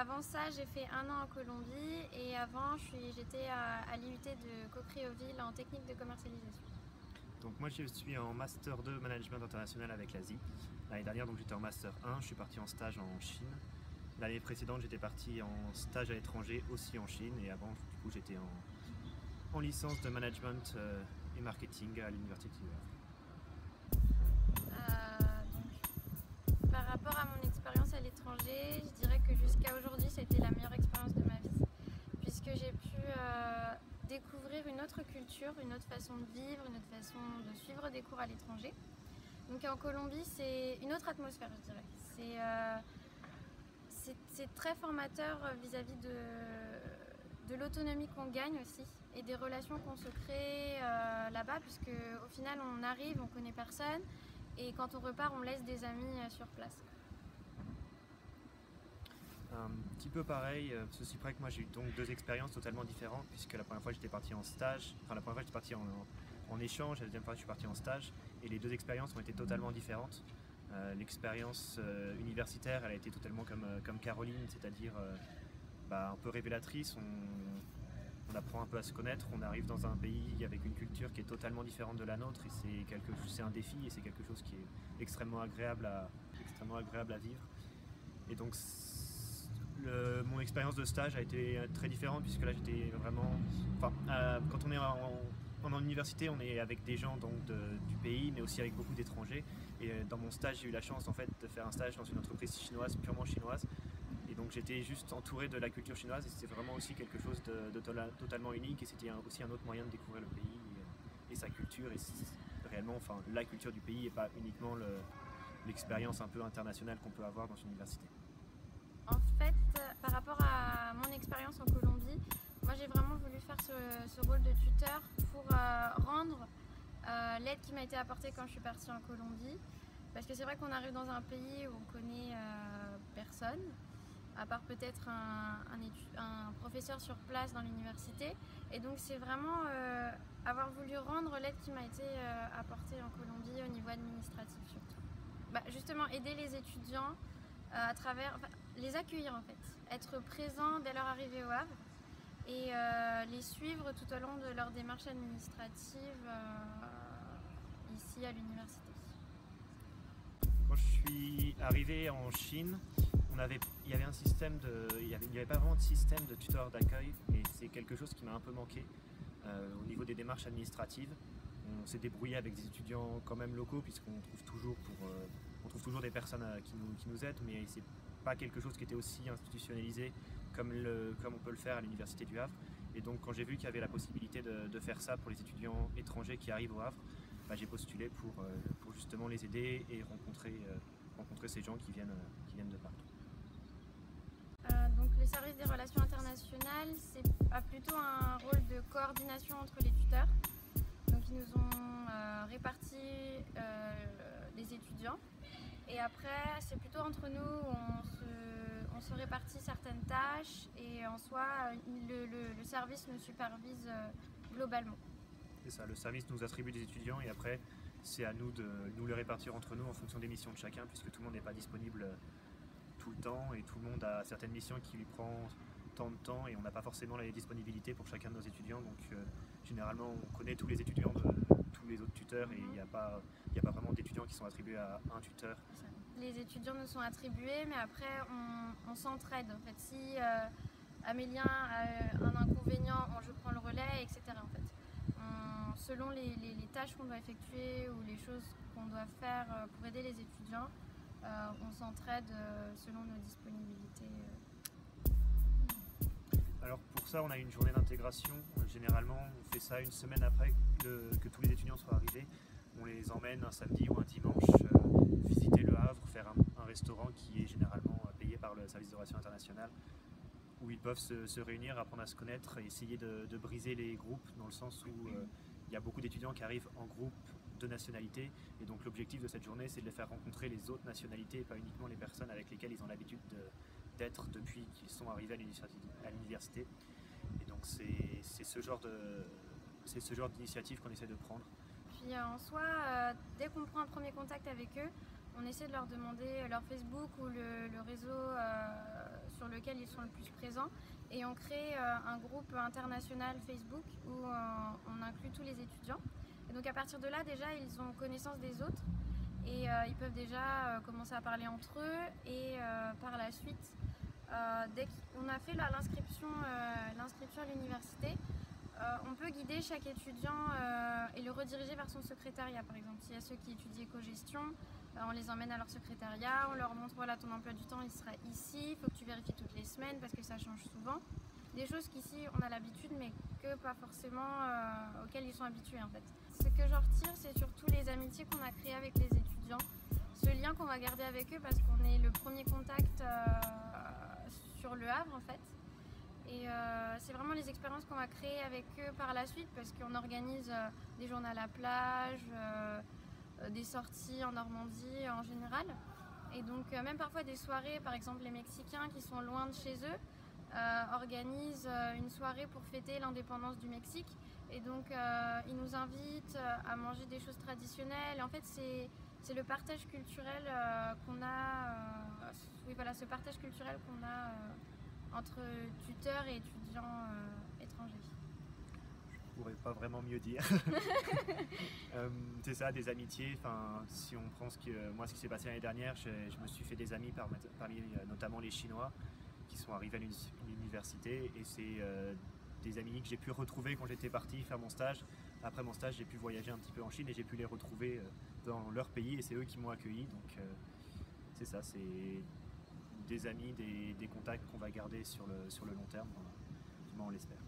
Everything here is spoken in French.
Avant ça, j'ai fait 1 an en Colombie et avant, j'étais à l'IUT de Cocrioville en technique de commercialisation. Donc moi je suis en Master 2 Management International avec l'Asie. L'année dernière donc j'étais en Master 1, je suis parti en stage en Chine. L'année précédente j'étais parti en stage à l'étranger aussi en Chine et avant du coup j'étais en licence de management et marketing à l'université du Havre. Par rapport à mon expérience à l'étranger, je dirais que jusqu'à aujourd'hui, ça a été la meilleure expérience de ma vie, puisque j'ai pu découvrir une autre culture, une autre façon de vivre, une autre façon de suivre des cours à l'étranger. Donc en Colombie, c'est une autre atmosphère, je dirais. C'est très formateur vis-à-vis de l'autonomie qu'on gagne aussi et des relations qu'on se crée là-bas, puisque au final, on arrive, on connaît personne. Et quand on repart, on laisse des amis sur place. Un petit peu pareil, ceci près que moi j'ai eu donc 2 expériences totalement différentes puisque la première fois j'étais parti en stage, enfin la première fois j'étais parti en échange, la deuxième fois je suis parti en stage et les 2 expériences ont été totalement différentes. L'expérience universitaire elle a été totalement comme Caroline, c'est-à-dire un peu révélatrice. On apprend un peu à se connaître, on arrive dans un pays avec une culture qui est totalement différente de la nôtre et c'est un défi et c'est quelque chose qui est extrêmement agréable à vivre. Et donc mon expérience de stage a été très différente puisque là j'étais vraiment... quand on est en université, on est avec des gens donc, du pays mais aussi avec beaucoup d'étrangers. Et dans mon stage, j'ai eu la chance en fait, de faire un stage dans une entreprise chinoise, purement chinoise. Et donc j'étais juste entouré de la culture chinoise et c'était vraiment aussi quelque chose de totalement unique et c'était aussi un autre moyen de découvrir le pays et sa culture et réellement la culture du pays et pas uniquement l'expérience un peu internationale qu'on peut avoir dans une université. En fait, par rapport à mon expérience en Colombie, moi j'ai vraiment voulu faire ce rôle de tuteur pour rendre l'aide qui m'a été apportée quand je suis partie en Colombie. Parce que c'est vrai qu'on arrive dans un pays où on connaît personne, à part peut-être un professeur sur place dans l'université. Et donc c'est vraiment avoir voulu rendre l'aide qui m'a été apportée en Colombie au niveau administratif surtout. Justement aider les étudiants à travers, les accueillir en fait, être présent dès leur arrivée au Havre et les suivre tout au long de leur démarche administrative ici à l'université. Quand je suis arrivé en Chine, il y avait pas vraiment de système de tuteur d'accueil et c'est quelque chose qui m'a un peu manqué au niveau des démarches administratives. On s'est débrouillé avec des étudiants quand même locaux puisqu'on trouve toujours des personnes qui nous aident, mais c'est pas quelque chose qui était aussi institutionnalisé comme on peut le faire à l'université du Havre. Et donc quand j'ai vu qu'il y avait la possibilité de faire ça pour les étudiants étrangers qui arrivent au Havre, j'ai postulé pour justement les aider et rencontrer ces gens qui viennent de partout. Donc le service des relations internationales, a plutôt un rôle de coordination entre les tuteurs. Donc ils nous ont réparti les étudiants et après c'est plutôt entre nous où on se répartit certaines tâches et en soi le service nous supervise globalement. C'est ça, le service nous attribue des étudiants et après c'est à nous de nous les répartir entre nous en fonction des missions de chacun puisque tout le monde n'est pas disponible tout le temps et tout le monde a certaines missions qui lui prend tant de temps et on n'a pas forcément la disponibilité pour chacun de nos étudiants. Donc généralement on connaît tous les étudiants de tous les autres tuteurs et il n'y a pas vraiment d'étudiants qui sont attribués à un tuteur. Les étudiants nous sont attribués mais après on s'entraide en fait. Si Amélien a un inconvénient, je prends le relais, etc. En fait. Selon les tâches qu'on doit effectuer ou les choses qu'on doit faire pour aider les étudiants, on s'entraide selon nos disponibilités. Alors pour ça, on a une journée d'intégration. Généralement, on fait ça une semaine après que tous les étudiants soient arrivés. On les emmène un samedi ou un dimanche visiter le Havre, faire un restaurant qui est généralement payé par le service de relations internationales, où ils peuvent se réunir, apprendre à se connaître et essayer de briser les groupes, dans le sens où il y a beaucoup d'étudiants qui arrivent en groupe de nationalités et donc l'objectif de cette journée c'est de les faire rencontrer les autres nationalités et pas uniquement les personnes avec lesquelles ils ont l'habitude d'être depuis qu'ils sont arrivés à l'université. Et donc c'est ce genre d'initiative qu'on essaie de prendre. Puis en soi, dès qu'on prend un premier contact avec eux, On essaie de leur demander leur Facebook ou le réseau sur lequel ils sont le plus présents. Et on crée un groupe international Facebook où on inclut tous les étudiants. Et donc à partir de là, déjà, ils ont connaissance des autres. Et ils peuvent déjà commencer à parler entre eux. Et par la suite, dès qu'on a fait l'inscription à l'université, on peut guider chaque étudiant et le rediriger vers son secrétariat. Par exemple, s'il y a ceux qui étudient éco-gestion, on les emmène à leur secrétariat, on leur montre voilà, ton emploi du temps il sera ici, il faut que tu vérifies toutes les semaines parce que ça change souvent. Des choses qu'ici on a l'habitude mais que pas forcément auxquelles ils sont habitués en fait. Ce que j'en retire, c'est surtout les amitiés qu'on a créées avec les étudiants, ce lien qu'on va garder avec eux parce qu'on est le premier contact sur Le Havre en fait. Et c'est vraiment les expériences qu'on va créer avec eux par la suite parce qu'on organise des journées à la plage, des sorties en Normandie en général. Et donc même parfois des soirées, par exemple les Mexicains qui sont loin de chez eux organisent une soirée pour fêter l'indépendance du Mexique. Et donc ils nous invitent à manger des choses traditionnelles. Et en fait c'est le partage culturel qu'on a, oui, voilà, ce partage culturel qu'on a entre tuteurs et étudiants étrangers. Je pourrais pas vraiment mieux dire. C'est ça, des amitiés. Enfin, si on prend ce qui s'est passé l'année dernière, je me suis fait des amis parmi notamment les Chinois qui sont arrivés à l'université et c'est des amis que j'ai pu retrouver quand j'étais parti faire mon stage. Après mon stage, j'ai pu voyager un petit peu en Chine et j'ai pu les retrouver dans leur pays et c'est eux qui m'ont accueilli. Donc c'est ça, c'est des amis, des contacts qu'on va garder sur le long terme, on l'espère.